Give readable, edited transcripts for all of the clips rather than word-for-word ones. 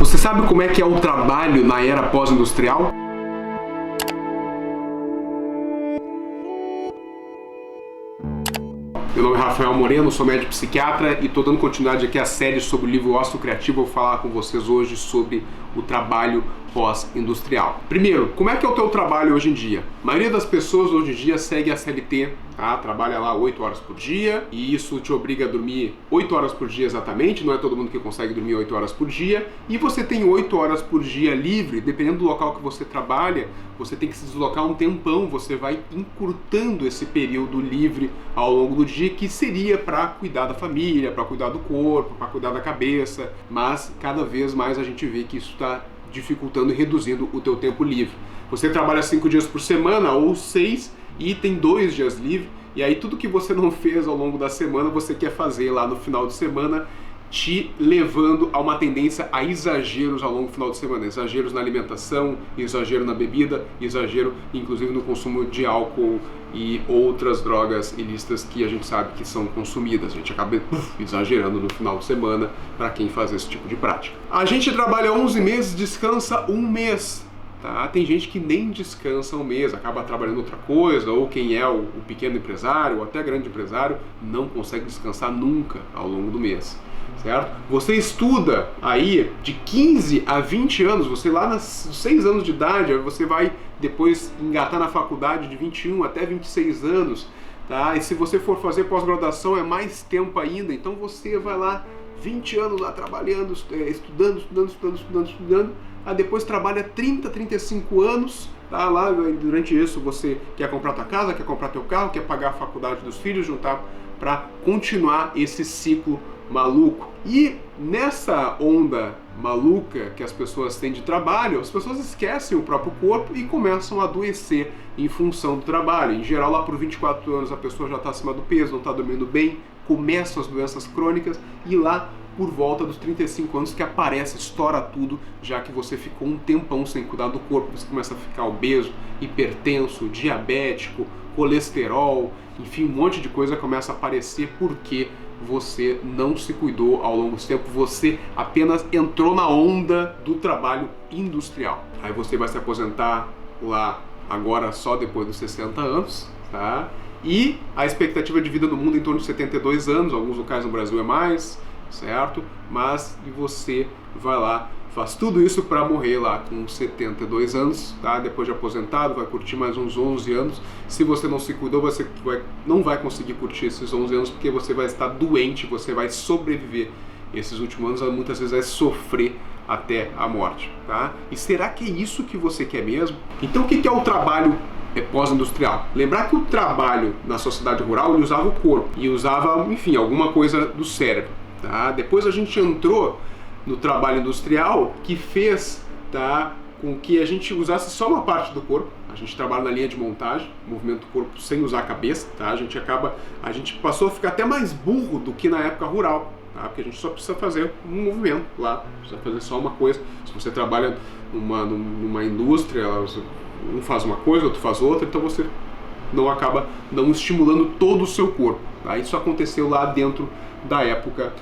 Você sabe como é que é o trabalho na era pós-industrial? Meu nome é Rafael Moreno, sou médico psiquiatra e estou dando continuidade aqui à série sobre o livro Ócio Criativo. Vou falar com vocês hoje sobre o trabalho pós-industrial. Primeiro, como é que é o teu trabalho hoje em dia? A maioria das pessoas hoje em dia segue a CLT, tá? Trabalha lá 8 horas por dia e isso te obriga a dormir 8 horas por dia exatamente, não é todo mundo que consegue dormir 8 horas por dia, e você tem 8 horas por dia livre, dependendo do local que você trabalha, você tem que se deslocar um tempão, você vai encurtando esse período livre ao longo do dia, que seria para cuidar da família, para cuidar do corpo, para cuidar da cabeça, mas cada vez mais a gente vê que isso está dificultando e reduzindo o teu tempo livre. Você trabalha 5 dias por semana ou 6 e tem 2 dias livre, e aí tudo que você não fez ao longo da semana você quer fazer lá no final de semana, te levando a uma tendência a exageros ao longo do final de semana. Exageros na alimentação, exagero na bebida, exagero inclusive no consumo de álcool e outras drogas ilícitas que a gente sabe que são consumidas. A gente acaba exagerando no final de semana para quem faz esse tipo de prática. A gente trabalha 11 meses, descansa 1 mês. Tá? Tem gente que nem descansa 1 mês, acaba trabalhando outra coisa, ou quem é o pequeno empresário, ou até grande empresário, não consegue descansar nunca ao longo do mês. Certo? Você estuda aí de 15 a 20 anos, você lá nos 6 anos de idade, você vai depois engatar na faculdade de 21 até 26 anos, tá? E se você for fazer pós-graduação é mais tempo ainda, então você vai lá 20 anos lá trabalhando, estudando, aí depois trabalha 30, 35 anos, tá? Lá durante isso você quer comprar tua casa, quer comprar teu carro, quer pagar a faculdade dos filhos, juntar para continuar esse ciclo maluco. E nessa onda maluca que as pessoas têm de trabalho, as pessoas esquecem o próprio corpo e começam a adoecer em função do trabalho. Em geral, lá por 24 anos a pessoa já está acima do peso, não está dormindo bem, começam as doenças crônicas, e lá por volta dos 35 anos que aparece, estoura tudo, já que você ficou um tempão sem cuidar do corpo, você começa a ficar obeso, hipertenso, diabético, colesterol, enfim, um monte de coisa começa a aparecer porque você não se cuidou ao longo do tempo, você apenas entrou na onda do trabalho industrial. Aí você vai se aposentar lá agora só depois dos 60 anos, tá? E a expectativa de vida no mundo é em torno de 72 anos, alguns locais no Brasil é mais, certo? Mas e você vai lá, faz tudo isso para morrer lá com 72 anos, tá? Depois de aposentado, vai curtir mais uns 11 anos. Se você não se cuidou, você não vai conseguir curtir esses 11 anos, porque você vai estar doente, você vai sobreviver esses últimos anos, muitas vezes vai sofrer até a morte, tá? E será que é isso que você quer mesmo? Então o que é o trabalho pós-industrial? Lembrar que o trabalho na sociedade rural ele usava o corpo e usava, enfim, alguma coisa do cérebro, tá? Depois a gente entrou no trabalho industrial que fez, tá, com que a gente usasse só uma parte do corpo. A gente trabalha na linha de montagem, movimento do corpo sem usar a cabeça, tá? A gente passou a ficar até mais burro do que na época rural, tá? Porque a gente só precisa fazer um movimento lá, precisa fazer só uma coisa. Se você trabalha numa indústria, um faz uma coisa, outro faz outra, então você não acaba não estimulando todo o seu corpo, tá? Isso aconteceu lá dentro da época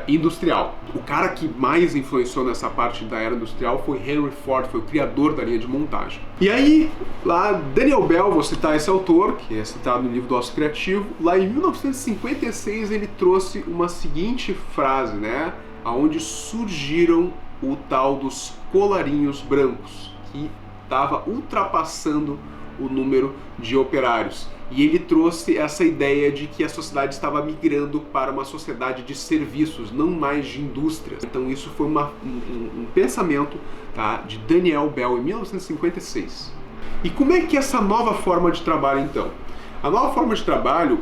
industrial. O cara que mais influenciou nessa parte da era industrial foi Henry Ford, foi o criador da linha de montagem. E aí, lá, Daniel Bell, vou citar esse autor, que é citado no livro do Ócio Criativo, lá em 1956 ele trouxe uma seguinte frase, né, aonde surgiram o tal dos colarinhos brancos, que estava ultrapassando o número de operários. E ele trouxe essa ideia de que a sociedade estava migrando para uma sociedade de serviços, não mais de indústrias. Então isso foi um pensamento, tá, de Daniel Bell em 1956. E como é que é essa nova forma de trabalho então? A nova forma de trabalho,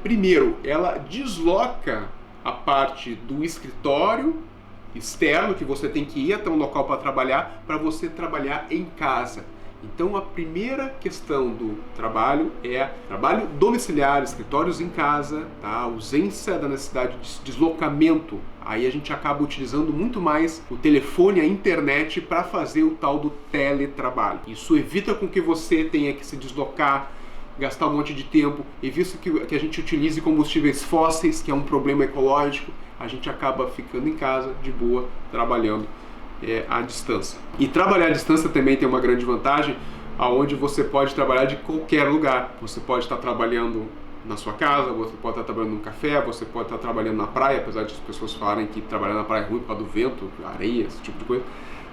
primeiro, ela desloca a parte do escritório externo, que você tem que ir até um local para você trabalhar em casa. Então a primeira questão do trabalho é trabalho domiciliar, escritórios em casa, tá? Ausência da necessidade de deslocamento. Aí a gente acaba utilizando muito mais o telefone, a internet para fazer o tal do teletrabalho. Isso evita com que você tenha que se deslocar gastar um monte de tempo, e visto que a gente utilize combustíveis fósseis, que é um problema ecológico, a gente acaba ficando em casa, de boa, trabalhando à distância. E trabalhar à distância também tem uma grande vantagem, aonde você pode trabalhar de qualquer lugar. Você pode estar trabalhando na sua casa, você pode estar trabalhando num café, você pode estar trabalhando na praia, apesar de as pessoas falarem que trabalhar na praia é ruim por causa do vento, areia, esse tipo de coisa.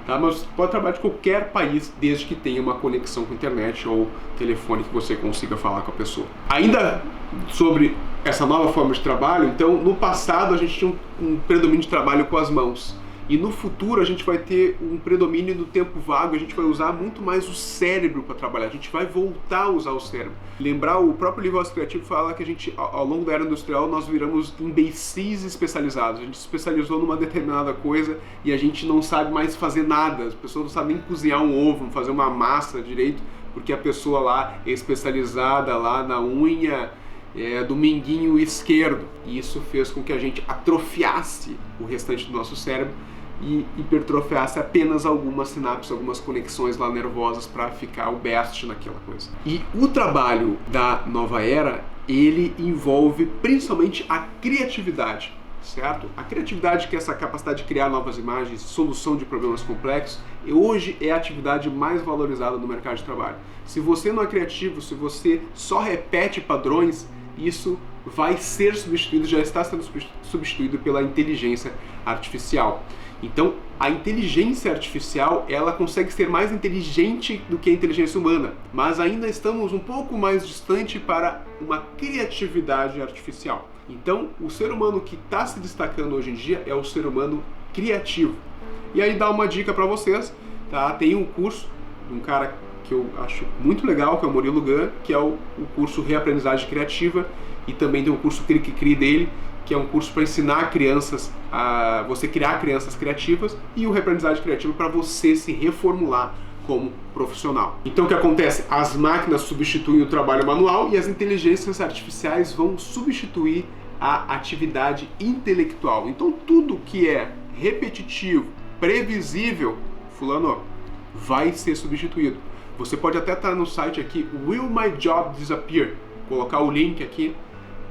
Tá? Mas você pode trabalhar de qualquer país, desde que tenha uma conexão com a internet ou telefone que você consiga falar com a pessoa. Ainda sobre essa nova forma de trabalho, então, no passado a gente tinha um predomínio de trabalho com as mãos. E no futuro a gente vai ter um predomínio do tempo vago, a gente vai usar muito mais o cérebro para trabalhar, a gente vai voltar a usar o cérebro. Lembrar, o próprio livro Ócio Criativo fala que a gente, ao longo da era industrial, nós viramos imbecis especializados. A gente se especializou numa determinada coisa e a gente não sabe mais fazer nada. As pessoas não sabem nem cozinhar um ovo, fazer uma massa direito, porque a pessoa lá é especializada lá na unha do minguinho esquerdo. E isso fez com que a gente atrofiasse o restante do nosso cérebro e hipertrofiasse apenas algumas sinapses, algumas conexões lá nervosas para ficar o best naquela coisa. E o trabalho da nova era, ele envolve principalmente a criatividade, certo? A criatividade, que é essa capacidade de criar novas imagens, solução de problemas complexos, hoje é a atividade mais valorizada no mercado de trabalho. Se você não é criativo, se você só repete padrões, isso vai ser substituído, já está sendo substituído pela inteligência artificial. Então, a inteligência artificial, ela consegue ser mais inteligente do que a inteligência humana, mas ainda estamos um pouco mais distante para uma criatividade artificial. Então, o ser humano que está se destacando hoje em dia é o ser humano criativo. E aí dá uma dica para vocês, tá? Tem um curso de um cara que eu acho muito legal, que é o Murilo Gun, que é o curso Reaprendizagem Criativa, e também tem o curso Cri Cri Cri dele, que é um curso para ensinar crianças a você criar crianças criativas, e o Reaprendizagem Criativa para você se reformular como profissional. Então o que acontece? As máquinas substituem o trabalho manual e as inteligências artificiais vão substituir a atividade intelectual. Então tudo que é repetitivo, previsível, fulano, vai ser substituído. Você pode até estar no site aqui, Will My Job Disappear? Colocar o link aqui,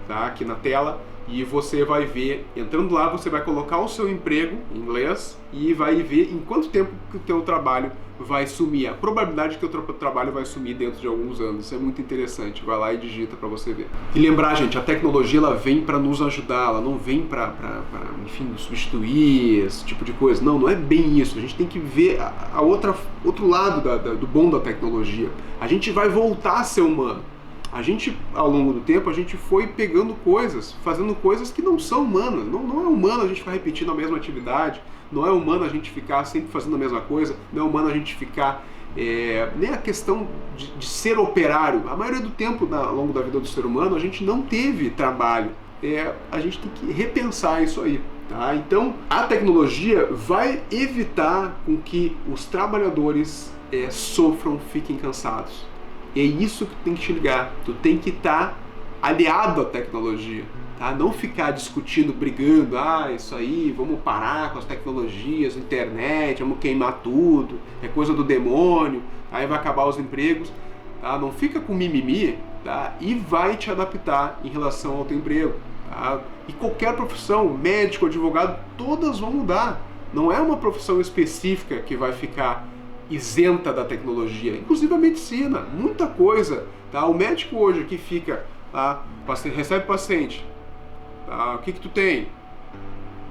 tá? Aqui na tela, e você vai ver, entrando lá, você vai colocar o seu emprego em inglês e vai ver em quanto tempo que o teu trabalho vai sumir. A probabilidade que o teu trabalho vai sumir dentro de alguns anos. Isso é muito interessante. Vai lá e digita para você ver. E lembrar, gente, a tecnologia ela vem para nos ajudar, ela não vem para enfim, substituir esse tipo de coisa. Não, não é bem isso. A gente tem que ver outro lado do bom da tecnologia. A gente vai voltar a ser humano. A gente, ao longo do tempo, a gente foi pegando coisas, fazendo coisas que não são humanas. Não é humano a gente ficar repetindo a mesma atividade, não é humano a gente ficar sempre fazendo a mesma coisa, não é humano a gente ficar... nem a questão de ser operário. A maioria do tempo, ao longo da vida do ser humano, a gente não teve trabalho. A gente tem que repensar isso aí. Tá? Então, a tecnologia vai evitar com que os trabalhadores sofram, fiquem cansados. E é isso que tu tem que te ligar. Tu tem que estar aliado à tecnologia, tá? Não ficar discutindo, brigando, isso aí, vamos parar com as tecnologias, internet, vamos queimar tudo, é coisa do demônio, aí vai acabar os empregos, tá? Não fica com mimimi, tá? E vai te adaptar em relação ao teu emprego, tá? E qualquer profissão, médico, advogado, todas vão mudar. Não é uma profissão específica que vai ficar isenta da tecnologia, inclusive a medicina, muita coisa, tá? O médico hoje que fica, tá? Recebe o paciente, tá? O que tu tem?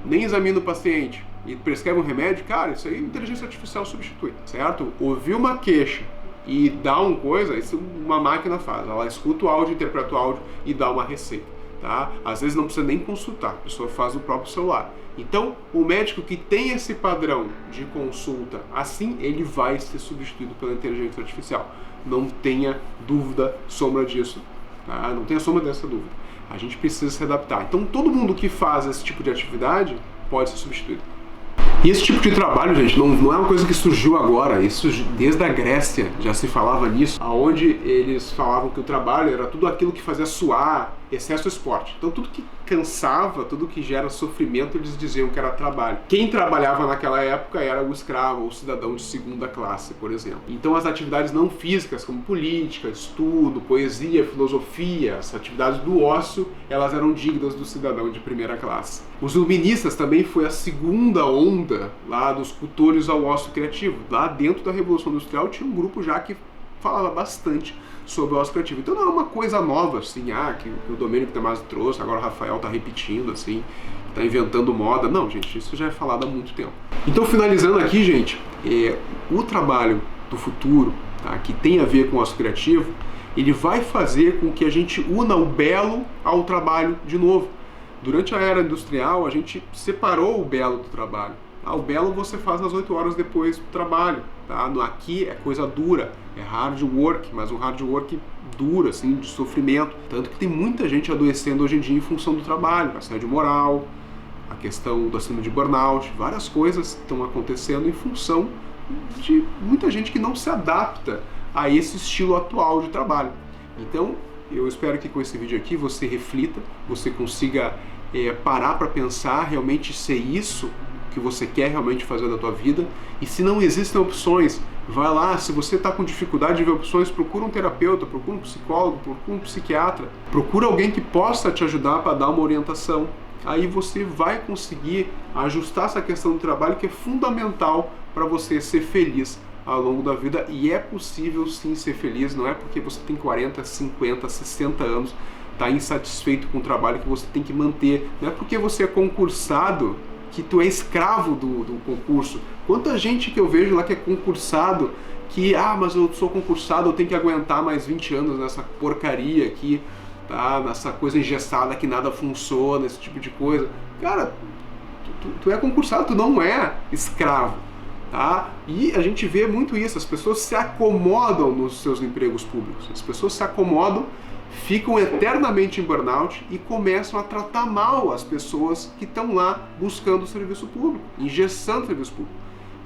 Nem examina o paciente e prescreve um remédio, cara, isso aí a inteligência artificial substitui, certo? Ouvir uma queixa e dar uma coisa, isso uma máquina faz, ela escuta o áudio, interpreta o áudio e dá uma receita, tá? Às vezes não precisa nem consultar, a pessoa faz no próprio celular. Então, o médico que tem esse padrão de consulta, assim, ele vai ser substituído pela inteligência artificial. Não tenha dúvida, sombra disso. Tá? Não tenha sombra dessa dúvida. A gente precisa se adaptar. Então, todo mundo que faz esse tipo de atividade pode ser substituído. E esse tipo de trabalho, gente, não é uma coisa que surgiu agora. Isso desde a Grécia já se falava nisso, onde eles falavam que o trabalho era tudo aquilo que fazia suar, excesso de esporte. Então tudo que cansava, tudo que gera sofrimento, eles diziam que era trabalho. Quem trabalhava naquela época era o escravo ou o cidadão de segunda classe, por exemplo. Então as atividades não físicas, como política, estudo, poesia, filosofia, as atividades do ócio, elas eram dignas do cidadão de primeira classe. Os iluministas também foi a segunda onda lá dos cultores ao ócio criativo. Lá dentro da Revolução Industrial tinha um grupo já que falava bastante sobre o ócio criativo. Então não é uma coisa nova, assim, que o Domênico Damasio trouxe, agora o Rafael está repetindo, assim, está inventando moda. Não, gente, isso já é falado há muito tempo. Então, finalizando aqui, gente, o trabalho do futuro, tá, que tem a ver com o ócio criativo, ele vai fazer com que a gente una o belo ao trabalho de novo. Durante a era industrial, a gente separou o belo do trabalho. O belo você faz nas 8 horas depois do trabalho. Tá? Aqui é coisa dura, é hard work, mas um hard work duro, assim, de sofrimento. Tanto que tem muita gente adoecendo hoje em dia em função do trabalho, assédio moral, a questão do síndrome de burnout, várias coisas estão acontecendo em função de muita gente que não se adapta a esse estilo atual de trabalho. Então, eu espero que com esse vídeo aqui você reflita, você consiga parar para pensar realmente ser isso que você quer realmente fazer da tua vida. E se não existem opções, vai lá. Se você está com dificuldade de ver opções, procura um terapeuta, procura um psicólogo, procura um psiquiatra, procura alguém que possa te ajudar para dar uma orientação. Aí você vai conseguir ajustar essa questão do trabalho, que é fundamental para você ser feliz ao longo da vida. E é possível sim ser feliz, não é porque você tem 40, 50, 60 anos, está insatisfeito com o trabalho que você tem que manter, não é porque você é concursado que tu é escravo do concurso. Quanta gente que eu vejo lá que é concursado, que, mas eu sou concursado, eu tenho que aguentar mais 20 anos nessa porcaria aqui, tá? Nessa coisa engessada que nada funciona, esse tipo de coisa. Cara, tu é concursado, tu não é escravo, tá? E a gente vê muito isso, as pessoas se acomodam nos seus empregos públicos, as pessoas se acomodam, ficam eternamente em burnout e começam a tratar mal as pessoas que estão lá buscando o serviço público, engessando o serviço público,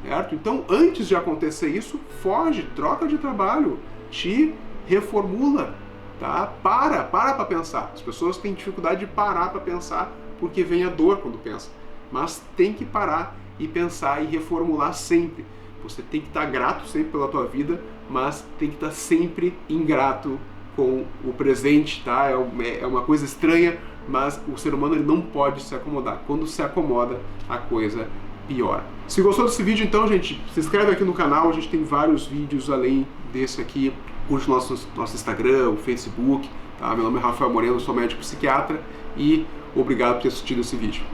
certo? Então, antes de acontecer isso, foge, troca de trabalho, te reformula, tá? Para pensar. As pessoas têm dificuldade de parar para pensar porque vem a dor quando pensa, mas tem que parar e pensar e reformular sempre. Você tem que estar grato sempre pela tua vida, mas tem que estar sempre ingrato com o presente, tá? É uma coisa estranha, mas o ser humano ele não pode se acomodar. Quando se acomoda, a coisa piora. Se gostou desse vídeo, então, gente, se inscreve aqui no canal. A gente tem vários vídeos além desse aqui. Curte nosso Instagram, o Facebook, tá? Meu nome é Rafael Moreno, sou médico psiquiatra e obrigado por ter assistido esse vídeo.